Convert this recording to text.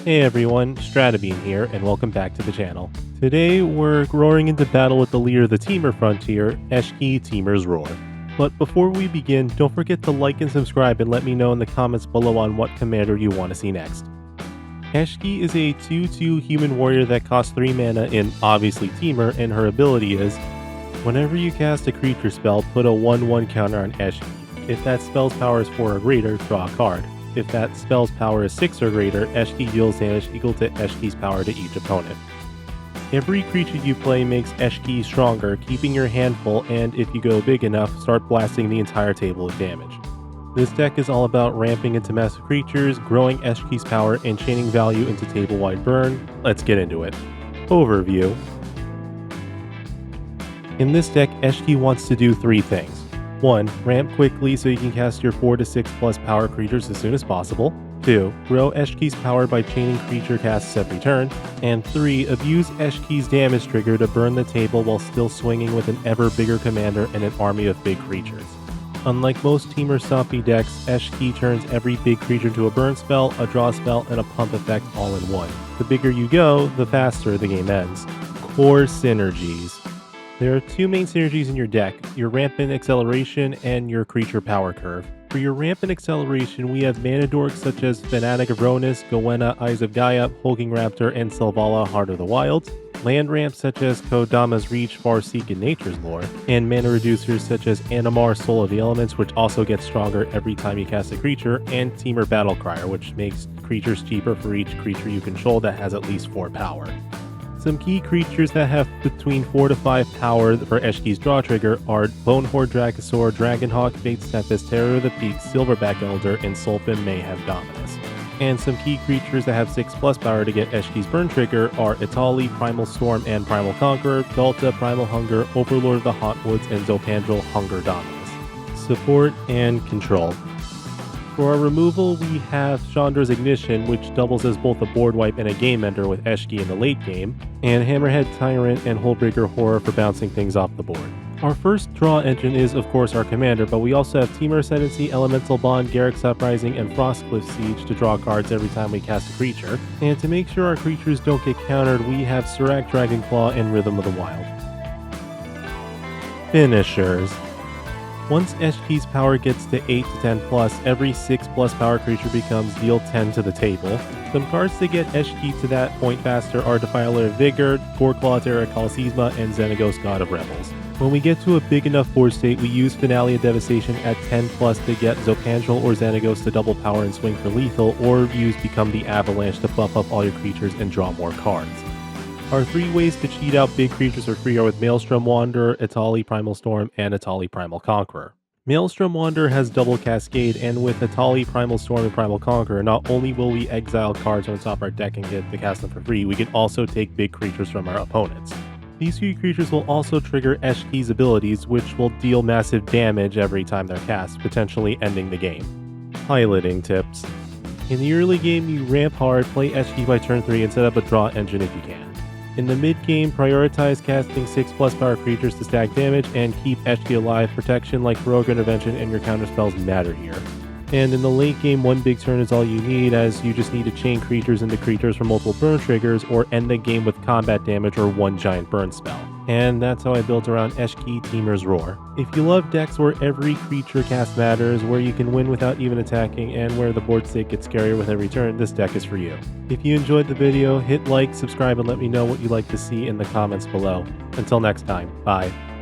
Hey everyone, Stratabean here, and welcome back to the channel. Today we're roaring into battle with the leader of the Temur frontier, Eshki Temur's Roar. But before we begin, don't forget to like and subscribe and let me know in the comments below on what commander you want to see next. Eshki is a 2/2 human warrior that costs 3 mana in obviously Temur, and her ability is, whenever you cast a creature spell, put a 1/1 counter on Eshki. If that spell's power is 4 or greater, draw a card. If that spell's power is 6 or greater, Eshki deals damage equal to Eshki's power to each opponent. Every creature you play makes Eshki stronger, keeping your hand full, and if you go big enough, start blasting the entire table with damage. This deck is all about ramping into massive creatures, growing Eshki's power, and chaining value into table-wide burn. Let's get into it. Overview. In this deck, Eshki wants to do 3 things. 1. Ramp quickly so you can cast your 4 to 6 plus power creatures as soon as possible. 2. Grow Eshki's power by chaining creature casts every turn. And 3. Abuse Eshki's damage trigger to burn the table while still swinging with an ever bigger commander and an army of big creatures. Unlike most Temur Stompy decks, Eshki turns every big creature into a burn spell, a draw spell, and a pump effect all in one. The bigger you go, the faster the game ends. Core synergies. There are 2 main synergies in your deck, your rampant acceleration and your creature power curve. For your rampant acceleration, we have mana dorks such as Fanatic of Ronus, Gowena, Eyes of Gaia, Hulking Raptor, and Selvala, Heart of the Wilds. Land ramps such as Kodama's Reach, Farseek, and Nature's Lore. And mana reducers such as Animar, Soul of the Elements, which also gets stronger every time you cast a creature, and Temur Battle Crier, which makes creatures cheaper for each creature you control that has at least 4 power. Some key creatures that have between 4 to 5 power for Eshki's draw trigger are Bonehorde Dragosaur, Dragonhawk, Fate's Tempest, Terror of the Peak, Silverback Elder, and Sulfin Mayhem Dominus. And some key creatures that have 6 plus power to get Eshki's burn trigger are Itali, Primal Storm, and Primal Conqueror, Delta, Primal Hunger, Overlord of the Hotwoods, and Zopandrel, Hunger Dominus. Support and control. For our removal, we have Chandra's Ignition, which doubles as both a board wipe and a game ender with Eshki in the late game, and Hammerhead Tyrant and Hullbreaker Horror for bouncing things off the board. Our first draw engine is, of course, our commander, but we also have Temur Ascendancy, Elemental Bond, Garruk's Uprising, and Frostcliff Siege to draw cards every time we cast a creature. And to make sure our creatures don't get countered, we have Surak Dragonclaw and Rhythm of the Wild. Finishers. Once Eshki's power gets to 8 to 10 plus, every 6 plus power creature becomes deal 10 to the table. Some cards to get Eshki to that point faster are Defiler of Vigor, Goreclaw, Terra Calisisma, and Xenagos God of Rebels. When we get to a big enough board state, we use Finale of Devastation at 10 plus to get Zopandrel or Xenagos to double power and swing for lethal, or use Become the Avalanche to buff up all your creatures and draw more cards. Our 3 ways to cheat out big creatures for free are with Maelstrom Wanderer, Itali Primal Storm, and Itali Primal Conqueror. Maelstrom Wanderer has double Cascade, and with Itali Primal Storm and Primal Conqueror, not only will we exile cards on top of our deck and get to cast them for free, we can also take big creatures from our opponents. These 3 creatures will also trigger Eshki's abilities, which will deal massive damage every time they're cast, potentially ending the game. Piloting tips. In the early game, you ramp hard, play Eshki by turn 3, and set up a draw engine if you can. In the mid-game, prioritize casting 6 plus power creatures to stack damage and keep Eshki alive. Protection like Rogue Intervention and your counterspells matter here. And in the late game, 1 big turn is all you need, as you just need to chain creatures into creatures for multiple burn triggers or end the game with combat damage or 1 giant burn spell. And that's how I built around Eshki Temur's Roar. If you love decks where every creature cast matters, where you can win without even attacking, and where the board state gets scarier with every turn, this deck is for you. If you enjoyed the video, hit like, subscribe, and let me know what you'd like to see in the comments below. Until next time, bye.